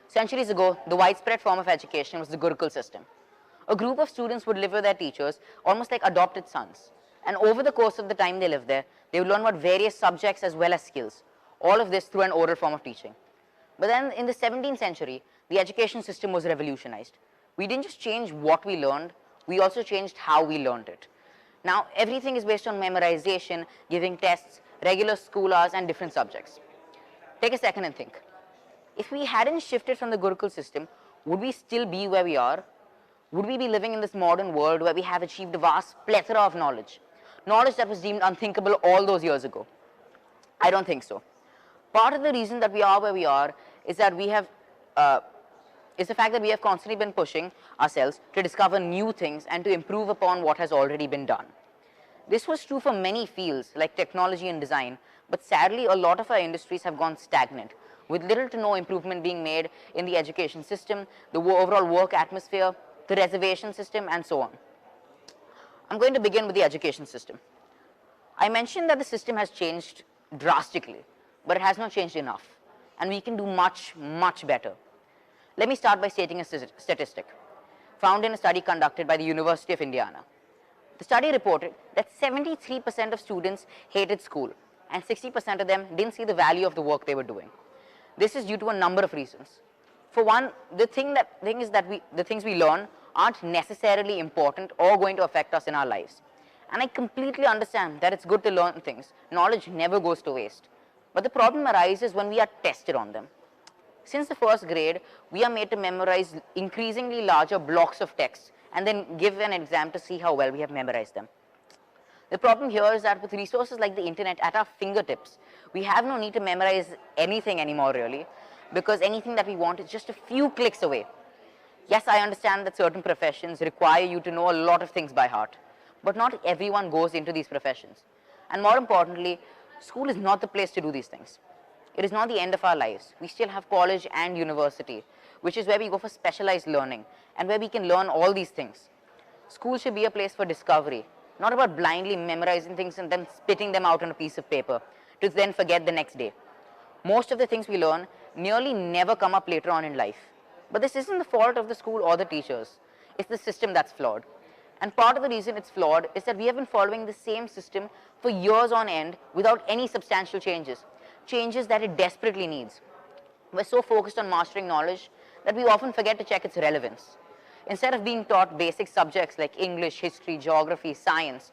Centuries ago, the widespread form of education was the Gurukul system. A group of students would live with their teachers almost like adopted sons. And over the course of the time they lived there, they would learn about various subjects as well as skills. All of this through an oral form of teaching. But then in the 17th century, the education system was revolutionized. We didn't just change what we learned, we also changed how we learned it. Now, everything is based on memorization, giving tests, regular school hours, and different subjects. Take a second and think. If we hadn't shifted from the Gurukul system, would we still be where we are? Would we be living in this modern world where we have achieved a vast plethora of knowledge? Knowledge that was deemed unthinkable all those years ago? I don't think so. Part of the reason that we are where we are is that is the fact that we have constantly been pushing ourselves to discover new things and to improve upon what has already been done. This was true for many fields like technology and design, but sadly a lot of our industries have gone stagnant, with little to no improvement being made in the education system, the overall work atmosphere, the reservation system, and so on. I'm going to begin with the education system. I mentioned that the system has changed drastically, but it has not changed enough, and we can do much, much better. Let me start by stating a statistic found in a study conducted by the University of Indiana. The study reported that 73% of students hated school, and 60% of them didn't see the value of the work they were doing. This is due to a number of reasons. For one, the things we learn aren't necessarily important or going to affect us in our lives. And I completely understand that it's good to learn things. Knowledge never goes to waste. But the problem arises when we are tested on them. Since the first grade, we are made to memorize increasingly larger blocks of text and then give an exam to see how well we have memorized them. The problem here is that with resources like the internet at our fingertips, we have no need to memorize anything anymore really, because anything that we want is just a few clicks away. Yes, I understand that certain professions require you to know a lot of things by heart, but not everyone goes into these professions. And more importantly, school is not the place to do these things. It is not the end of our lives. We still have college and university, which is where we go for specialized learning and where we can learn all these things. School should be a place for discovery, not about blindly memorizing things and then spitting them out on a piece of paper to then forget the next day. Most of the things we learn nearly never come up later on in life. But this isn't the fault of the school or the teachers. It's the system that's flawed. And part of the reason it's flawed is that we have been following the same system for years on end without any substantial changes that it desperately needs. We're so focused on mastering knowledge that we often forget to check its relevance. Instead of being taught basic subjects like English, history, geography, science,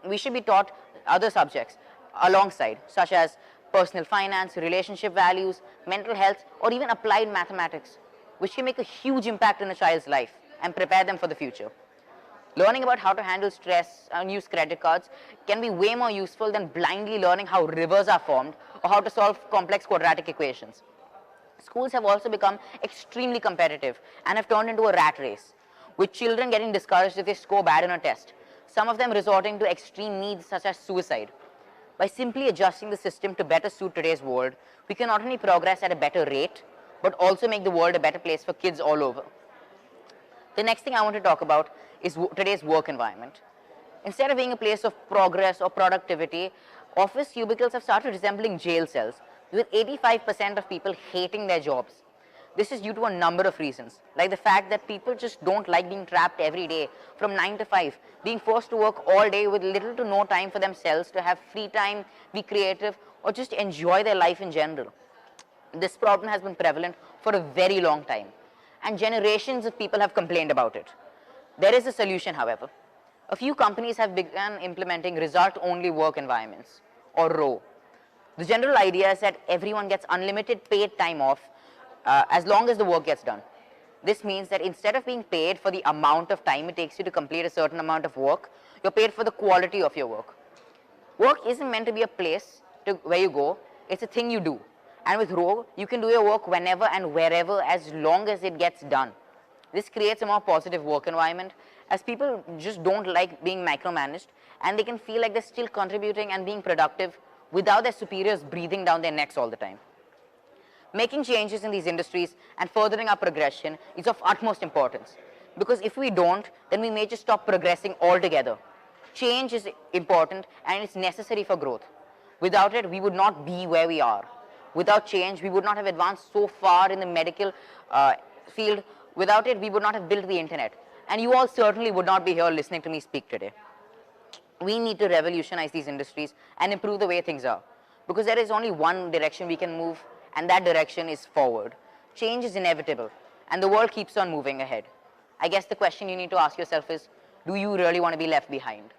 we should be taught other subjects alongside, such as personal finance, relationship values, mental health, or even applied mathematics, which can make a huge impact in a child's life and prepare them for the future. Learning about how to handle stress and use credit cards can be way more useful than blindly learning how rivers are formed or how to solve complex quadratic equations. Schools have also become extremely competitive and have turned into a rat race, with children getting discouraged if they score bad in a test, some of them resorting to extreme needs such as suicide. By simply adjusting the system to better suit today's world, we can not only progress at a better rate, but also make the world a better place for kids all over. The next thing I want to talk about is today's work environment. Instead of being a place of progress or productivity, office cubicles have started resembling jail cells, with 85% of people hating their jobs. This is due to a number of reasons, like the fact that people just don't like being trapped every day from 9 to 5, being forced to work all day with little to no time for themselves to have free time, be creative, or just enjoy their life in general. This problem has been prevalent for a very long time, and generations of people have complained about it. There is a solution, however. A few companies have begun implementing result-only work environments, or ROE. The general idea is that everyone gets unlimited paid time off as long as the work gets done. This means that instead of being paid for the amount of time it takes you to complete a certain amount of work, you're paid for the quality of your work. Work isn't meant to be a place where you go, it's a thing you do. And with ROE, you can do your work whenever and wherever as long as it gets done. This creates a more positive work environment, as people just don't like being micromanaged and they can feel like they're still contributing and being productive without their superiors breathing down their necks all the time. Making changes in these industries and furthering our progression is of utmost importance, because if we don't, then we may just stop progressing altogether. Change is important and it's necessary for growth. Without it, we would not be where we are. Without change, we would not have advanced so far in the medical field. Without it, we would not have built the internet. And you all certainly would not be here listening to me speak today. We need to revolutionize these industries and improve the way things are. Because there is only one direction we can move, and that direction is forward. Change is inevitable, and the world keeps on moving ahead. I guess the question you need to ask yourself is, do you really want to be left behind?